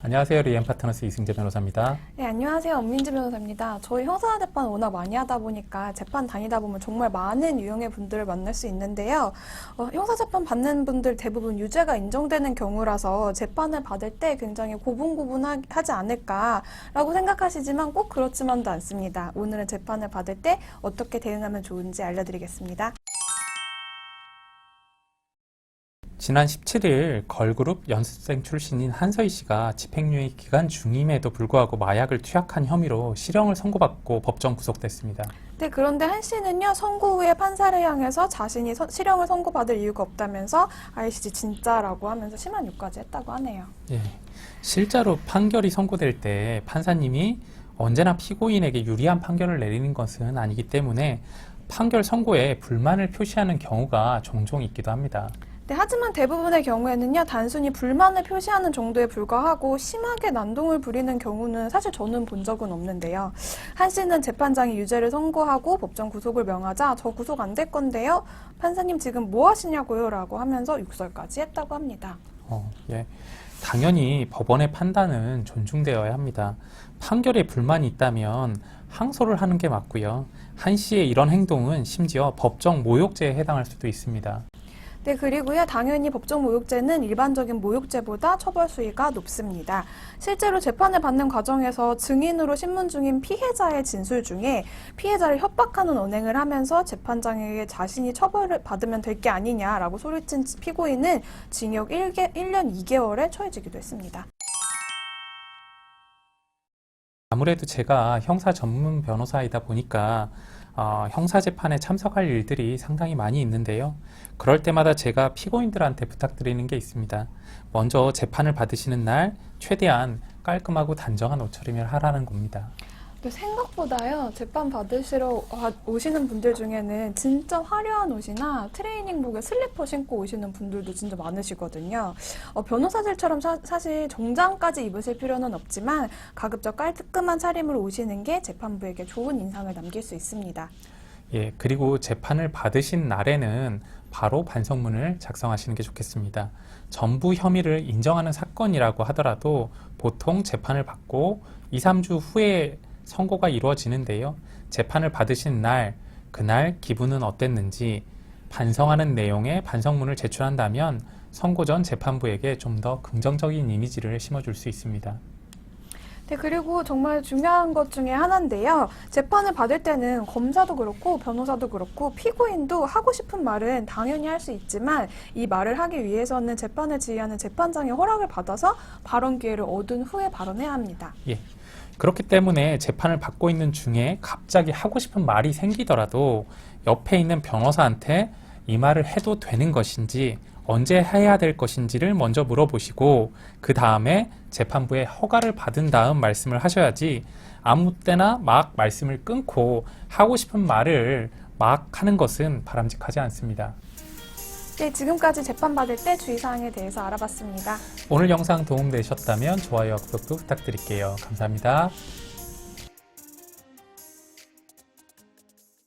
안녕하세요. 리엠파트너스 이승재 변호사입니다. 네, 안녕하세요. 엄민지 변호사입니다. 저희 형사재판 워낙 많이 하다 보니까 재판 다니다 보면 정말 많은 유형의 분들을 만날 수 있는데요. 형사재판 받는 분들 대부분 유죄가 인정되는 경우라서 재판을 받을 때 굉장히 고분고분하지 않을까라고 생각하시지만 꼭 그렇지만도 않습니다. 오늘은 재판을 받을 때 어떻게 대응하면 좋은지 알려드리겠습니다. 지난 17일 걸그룹 연습생 출신인 한서희 씨가 집행유예 기간 중임에도 불구하고 마약을 투약한 혐의로 실형을 선고받고 법정 구속됐습니다. 네, 그런데 한 씨는요, 선고 후에 판사를 향해서 자신이 실형을 선고받을 이유가 없다면서 아이씨 진짜라고 하면서 심한 욕까지 했다고 하네요. 예, 실제로 판결이 선고될 때 판사님이 언제나 피고인에게 유리한 판결을 내리는 것은 아니기 때문에 판결 선고에 불만을 표시하는 경우가 종종 있기도 합니다. 네, 하지만 대부분의 경우에는요, 단순히 불만을 표시하는 정도에 불과하고 심하게 난동을 부리는 경우는 사실 저는 본 적은 없는데요. 한 씨는 재판장이 유죄를 선고하고 법정 구속을 명하자 저 구속 안 될 건데요. 판사님 지금 뭐 하시냐고요? 라고 하면서 욕설까지 했다고 합니다. 예. 당연히 법원의 판단은 존중되어야 합니다. 판결에 불만이 있다면 항소를 하는 게 맞고요. 한 씨의 이런 행동은 심지어 법정 모욕죄에 해당할 수도 있습니다. 네, 그리고요, 당연히 법정 모욕죄는 일반적인 모욕죄보다 처벌 수위가 높습니다. 실제로 재판을 받는 과정에서 증인으로 신문 중인 피해자의 진술 중에 피해자를 협박하는 언행을 하면서 재판장에게 자신이 처벌을 받으면 될 게 아니냐라고 소리친 피고인은 징역 1년 2개월에 처해지기도 했습니다. 아무래도 제가 형사 전문 변호사이다 보니까 형사재판에 참석할 일들이 상당히 많이 있는데요. 그럴 때마다 제가 피고인들한테 부탁드리는 게 있습니다. 먼저 재판을 받으시는 날 최대한 깔끔하고 단정한 옷차림을 하라는 겁니다. 근데 생각보다요, 재판 받으시러 오시는 분들 중에는 진짜 화려한 옷이나 트레이닝복에 슬리퍼 신고 오시는 분들도 진짜 많으시거든요. 변호사들처럼 사실 정장까지 입으실 필요는 없지만 가급적 깔끔한 차림으로 오시는 게 재판부에게 좋은 인상을 남길 수 있습니다. 예, 그리고 재판을 받으신 날에는 바로 반성문을 작성하시는 게 좋겠습니다. 전부 혐의를 인정하는 사건이라고 하더라도 보통 재판을 받고 2, 3주 후에 선고가 이루어지는데요. 재판을 받으신 날, 그날 기분은 어땠는지 반성하는 내용의 반성문을 제출한다면 선고 전 재판부에게 좀 더 긍정적인 이미지를 심어줄 수 있습니다. 네, 그리고 정말 중요한 것 중에 하나인데요. 재판을 받을 때는 검사도 그렇고 변호사도 그렇고 피고인도 하고 싶은 말은 당연히 할 수 있지만 이 말을 하기 위해서는 재판을 지휘하는 재판장의 허락을 받아서 발언 기회를 얻은 후에 발언해야 합니다. 예. 그렇기 때문에 재판을 받고 있는 중에 갑자기 하고 싶은 말이 생기더라도 옆에 있는 변호사한테 이 말을 해도 되는 것인지 언제 해야 될 것인지를 먼저 물어보시고 그 다음에 재판부의 허가를 받은 다음 말씀을 하셔야지 아무 때나 막 말씀을 끊고 하고 싶은 말을 막 하는 것은 바람직하지 않습니다. 네, 지금까지 재판받을 때 주의사항에 대해서 알아봤습니다. 오늘 영상 도움되셨다면 좋아요와 구독도 부탁드릴게요. 감사합니다.